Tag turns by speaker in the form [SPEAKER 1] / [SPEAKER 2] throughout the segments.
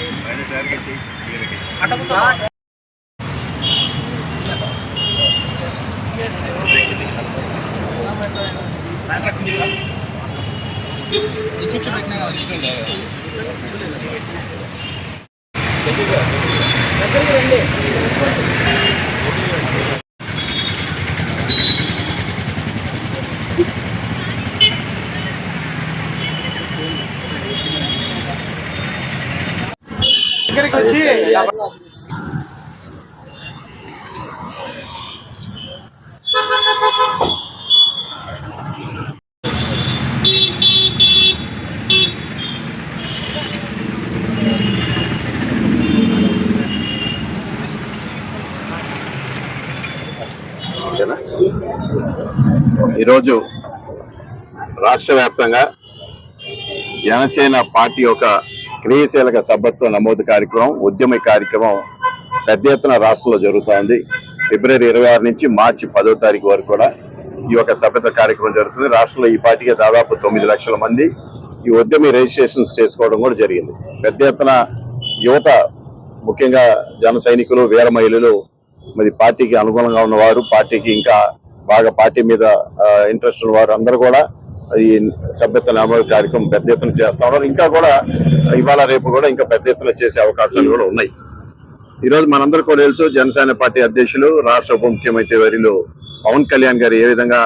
[SPEAKER 1] దగ్గరికి వచ్చి
[SPEAKER 2] ఈరోజు రాష్ట్ర వ్యాప్తంగా జనసేన పార్టీ యొక్క క్రియాశీలక సభ్యత్వ నమోదు కార్యక్రమం, ఉద్యమ కార్యక్రమం పెద్ద ఎత్తున రాష్ట్రంలో జరుగుతోంది. ఫిబ్రవరి 26 నుంచి మార్చి 10వ తారీఖు వరకు కూడా ఈ యొక్క సభ్యత్వ కార్యక్రమం జరుగుతుంది. రాష్ట్రంలో ఈ పార్టీకి దాదాపు 9 లక్షల మంది ఈ ఉద్యమ రిజిస్ట్రేషన్స్ చేసుకోవడం కూడా జరిగింది. పెద్ద ఎత్తున యువత, ముఖ్యంగా జన సైనికులు, వీర మహిళలు, మరి పార్టీకి అనుగుణంగా ఉన్నవారు, పార్టీకి ఇంకా బాగా పార్టీ మీద ఇంట్రెస్ట్ ఉన్నవారు అందరూ కూడా ఈ సభ్యత్వ నమోదు కార్యక్రమం పెద్ద ఎత్తున చేస్తా ఉన్నారు. ఇంకా కూడా ఇవాళ రేపు కూడా ఇంకా పెద్ద ఎత్తున చేసే అవకాశాలు కూడా ఉన్నాయి. ఈరోజు మనందరూ కూడా తెలుసు, జనసేన పార్టీ అధ్యక్షులు, రాష్ట్ర ఉప ముఖ్యమంత్రి వర్యులు పవన్ కళ్యాణ్ గారు ఏ విధంగా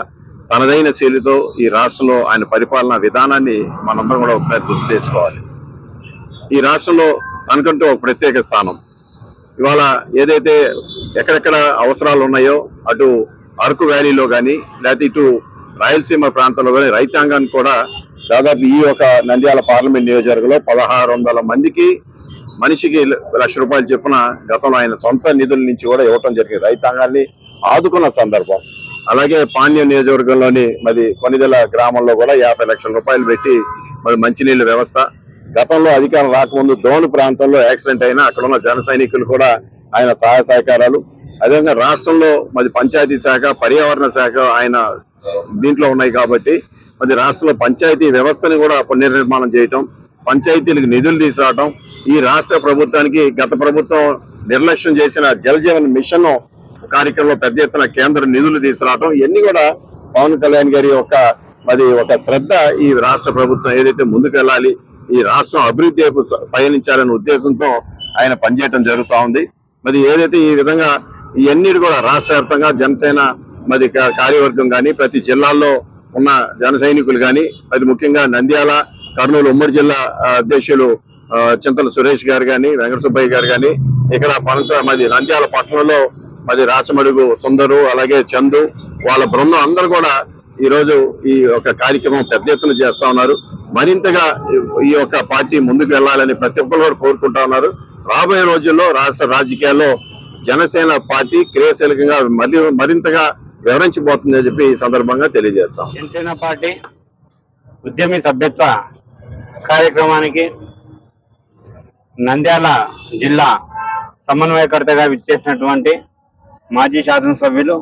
[SPEAKER 2] తనదైన శైలితో ఈ రాష్ట్రంలో ఆయన పరిపాలనా విధానాన్ని మనందరం కూడా ఒకసారి గుర్తు చేసుకోవాలి. ఈ రాష్ట్రంలో తనకంటూ ఒక ప్రత్యేక స్థానం. ఇవాళ ఏదైతే ఎక్కడెక్కడ అవసరాలు ఉన్నాయో అటు అరకు వ్యాలీలో కానీ లేకపోతే ఇటు రాయలసీమ ప్రాంతంలో కానీ రైతాంగాన్ని కూడా దాదాపు ఈ యొక్క నంద్యాల పార్లమెంట్ నియోజకవర్గంలో 1600 మందికి మనిషికి ₹1,00,000 చొప్పున గతంలో ఆయన సొంత నిధుల నుంచి కూడా ఇవ్వటం జరిగింది. రైతాంగాన్ని ఆదుకున్న సందర్భం. అలాగే పాణ్యం నియోజకవర్గంలోని మరి కొనిదెల గ్రామంలో కూడా ₹50 లక్షల పెట్టి మరి మంచినీళ్ళ వ్యవస్థ, గతంలో అధికారం రాకముందు దోను ప్రాంతంలో యాక్సిడెంట్ అయినా అక్కడ ఉన్న జన సైనికులు కూడా ఆయన సహాయ సహకారాలు, అదేవిధంగా రాష్ట్రంలో మరి పంచాయతీ శాఖ, పర్యావరణ శాఖ ఆయన దీంట్లో ఉన్నాయి కాబట్టి మరి రాష్ట్రంలో పంచాయతీ వ్యవస్థని కూడా పునర్నిర్మాణం చేయటం, పంచాయతీలకు నిధులు తీసుకురావటం, ఈ రాష్ట్ర ప్రభుత్వానికి గత ప్రభుత్వం నిర్లక్ష్యం చేసిన జల్ జీవన్ మిషన్ కార్యక్రమంలో పెద్ద ఎత్తున కేంద్ర నిధులు తీసుకురావటం, ఇవన్నీ కూడా పవన్ కళ్యాణ్ గారి యొక్క మరి ఒక శ్రద్ధ ఈ రాష్ట్ర ప్రభుత్వం ఏదైతే ముందుకెళ్ళాలి, ఈ రాష్ట్రం అభివృద్ధి వైపు పయనించాలనే ఉద్దేశంతో ఆయన పనిచేయడం జరుగుతూ ఉంది. మరి ఏదైతే ఈ విధంగా ఇవన్నీ కూడా రాష్ట్ర వ్యాప్తంగా జనసేన మరి కార్యవర్గం కానీ, ప్రతి జిల్లాల్లో ఉన్న జన సైనికులు కానీ, అది ముఖ్యంగా నంద్యాల, కర్నూలు ఉమ్మడి జిల్లా అధ్యక్షులు చింతల సురేష్ గారు కానీ, వెంకట సుబ్బయ్య గారు కానీ, ఇక్కడ మరి నంద్యాల పట్టణంలో మరి రాచమడుగు సుందరు, అలాగే చందు, వాళ్ళ బృందం అందరూ కూడా ఈరోజు ఈ యొక్క కార్యక్రమం పెద్ద ఎత్తున చేస్తా ఉన్నారు. మరింతగా ఈ యొక్క పార్టీ ముందుకు వెళ్లాలని ప్రతి ఒక్కరు కూడా కోరుకుంటా ఉన్నారు. రాబోయే రోజుల్లో రాష్ట్ర రాజకీయాల్లో జనసేన పార్టీ క్రియాశీలకంగా మరింతగా వివరించబోతుందని చెప్పి ఈ సందర్భంగా తెలియజేస్తాం.
[SPEAKER 3] జనసేన పార్టీ ఉద్యమి సభ్యత్వ కార్యక్రమానికి నంద్యాల జిల్లా సమన్వయకర్తగా విచ్చేసినటువంటి మాజీ శాసనసభ్యులు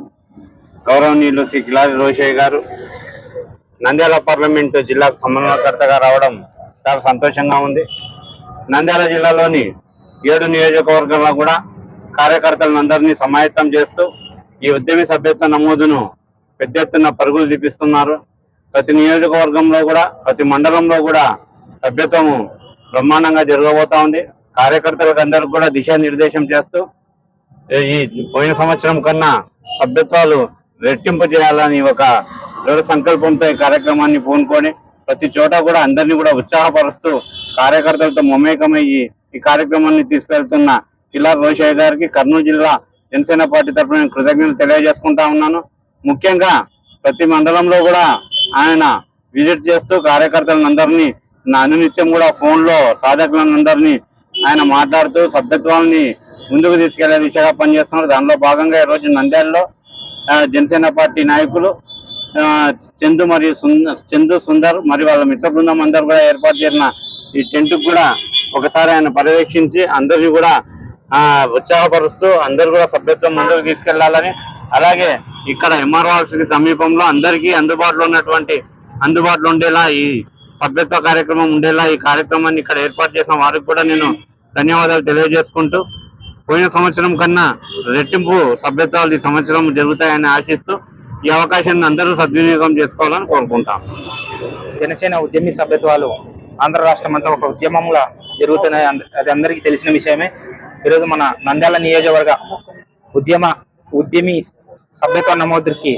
[SPEAKER 3] గౌరవనీయులు శ్రీ కిలారి రోషయ్య గారు, నంద్యాల పార్లమెంటు జిల్లాకు సమన్వయకర్తగా రావడం చాలా సంతోషంగా ఉంది. నంద్యాల జిల్లాలోని 7 నియోజకవర్గాల్లో కూడా కార్యకర్తలందరినీ సమాయత్తం చేస్తూ ఈ ఉద్యమి సభ్యత్వ నమోదును పెద్ద ఎత్తున పరుగులు తీపిస్తున్నారు. ప్రతి నియోజకవర్గంలో కూడా, ప్రతి మండలంలో కూడా సభ్యత్వము బ్రహ్మాండంగా జరగబోతా ఉంది. కార్యకర్తలకు అందరికి కూడా దిశానిర్దేశం చేస్తూ ఈ పోయిన సంవత్సరం కన్నా సభ్యత్వాలు రెట్టింపు చేయాలని ఒక దృఢ సంకల్పంతో ఈ కార్యక్రమాన్ని పూనుకొని ప్రతి చోట కూడా అందరినీ కూడా ఉత్సాహపరుస్తూ కార్యకర్తలతో మమేకమయ్యి ఈ కార్యక్రమాన్ని తీసుకెళ్తున్న కిలారి రోషయ్య గారికి కర్నూలు జిల్లా జనసేన పార్టీ తరఫున నేను కృతజ్ఞతలు తెలియజేసుకుంటా ఉన్నాను. ముఖ్యంగా ప్రతి మండలంలో కూడా ఆయన విజిట్ చేస్తూ కార్యకర్తలందరినీ అనునిత్యం కూడా ఫోన్లో సాధకులందరినీ ఆయన మాట్లాడుతూ సభ్యత్వాన్ని ముందుకు తీసుకెళ్లే దిశగా పనిచేస్తున్నారు. దానిలో భాగంగా ఈరోజు నంద్యాలలో జనసేన పార్టీ నాయకులు చందు సుందర్ మరియు వాళ్ళ మిత్ర బృందం అందరూ కూడా ఏర్పాటు చేసిన ఈ టెంట్కు కూడా ఒకసారి ఆయన పర్యవేక్షించి అందరినీ కూడా ఉత్సాహపరుస్తూ అందరూ కూడా సభ్యత్వం ముందుకు తీసుకెళ్లాలని, అలాగే ఇక్కడ ఎంఆర్ఓ సమీపంలో అందరికీ అందుబాటులో ఉండేలా ఈ సభ్యత్వ కార్యక్రమం ఉండేలా ఈ కార్యక్రమాన్ని ఇక్కడ ఏర్పాటు చేసిన వారికి కూడా నేను ధన్యవాదాలు తెలియజేసుకుంటూ పోయిన సంవత్సరం కన్నా రెట్టింపు సభ్యత్వాలు ఈ సంవత్సరం జరుగుతాయని ఆశిస్తూ ఈ అవకాశాన్ని అందరూ సద్వినియోగం చేసుకోవాలని కోరుకుంటాం.
[SPEAKER 4] జనసేన ఉద్యమి సభ్యత్వాలు ఆంధ్ర రాష్ట్రం అంతా ఒక ఉద్యమంలా జరుగుతున్నాయి. అది అందరికీ తెలిసిన విషయమే. ఈరోజు మన నంద్యాల నియోజకవర్గ ఉద్యమి సభ్యత్వ నమోదుకి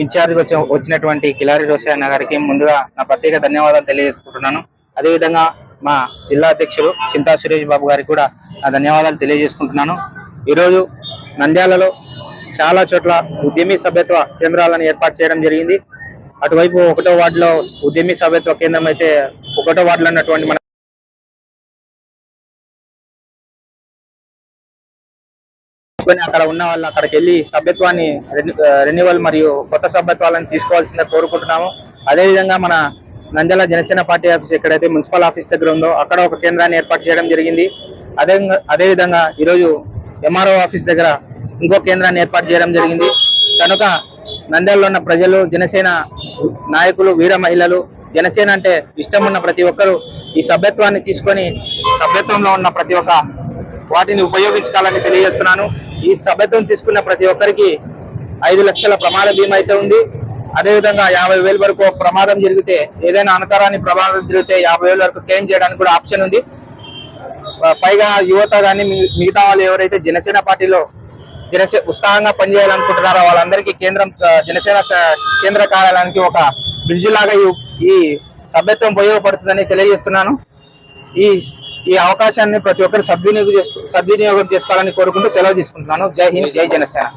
[SPEAKER 4] ఇన్ఛార్జ్ వచ్చినటువంటి కిలారి రోషయ్య గారికి ముందుగా నా ప్రత్యేక ధన్యవాదాలు తెలియజేసుకుంటున్నాను. అదేవిధంగా మా జిల్లా అధ్యక్షుడు చింతా సురేష్ బాబు గారికి కూడా నా ధన్యవాదాలు తెలియజేసుకుంటున్నాను. ఈరోజు నంద్యాలలో చాలా చోట్ల ఉద్యమి సభ్యత్వ కేంద్రాలను ఏర్పాటు చేయడం జరిగింది. అటువైపు 1వ వార్డులో ఉద్యమి సభ్యత్వ కేంద్రం అయితే 1వ వార్డులో ఉన్నటువంటి మన అక్కడ ఉన్న వాళ్ళు అక్కడికి వెళ్ళి సభ్యత్వాన్ని రెన్యువల్ మరియు కొత్త సభ్యత్వాలను తీసుకోవాల్సిందే కోరుకుంటున్నాము. అదేవిధంగా మన నంద్యాల జనసేన పార్టీ ఆఫీస్ ఎక్కడైతే మున్సిపల్ ఆఫీస్ దగ్గర ఉందో అక్కడ ఒక కేంద్రాన్ని ఏర్పాటు చేయడం జరిగింది. అదేవిధంగా ఈరోజు ఎంఆర్ఓ ఆఫీస్ దగ్గర ఇంకో కేంద్రాన్ని ఏర్పాటు చేయడం జరిగింది. కనుక నంద్యాలలో ఉన్న ప్రజలు, జనసేన నాయకులు, వీర మహిళలు, జనసేన అంటే ఇష్టం ఉన్న ప్రతి ఒక్కరూ ఈ సభ్యత్వాన్ని తీసుకొని సభ్యత్వంలో ఉన్న ప్రతి ఒక్క వాటిని ఉపయోగించుకోవాలని తెలియజేస్తున్నాను. ఈ సభ్యత్వం తీసుకున్న ప్రతి ఒక్కరికి 5 లక్షల ప్రమాద బీమా అయితే ఉంది. అదేవిధంగా 50,000 వరకు ప్రమాదం జరిగితే, ఏదైనా అనకారాన్ని ప్రమాదం జరిగితే 50,000 వరకు క్లెయిమ్ చేయడానికి కూడా ఆప్షన్ ఉంది. పైగా యువత కానీ మిగతా వాళ్ళు ఎవరైతే జనసేన పార్టీలో ఉత్సాహంగా పనిచేయాలనుకుంటున్నారో వాళ్ళందరికీ జనసేన కేంద్ర కార్యాలయానికి ఒక బ్రిడ్జ్ లాగా ఈ సభ్యత్వం ఉపయోగపడుతుందని తెలియజేస్తున్నాను. ఈ అవకాశాన్ని ప్రతి ఒక్కరు సద్వినియోగం చేసుకోవాలని కోరుకుంటూ సెలవు తీసుకుంటున్నాను. జై హింద్, జై జనసేన.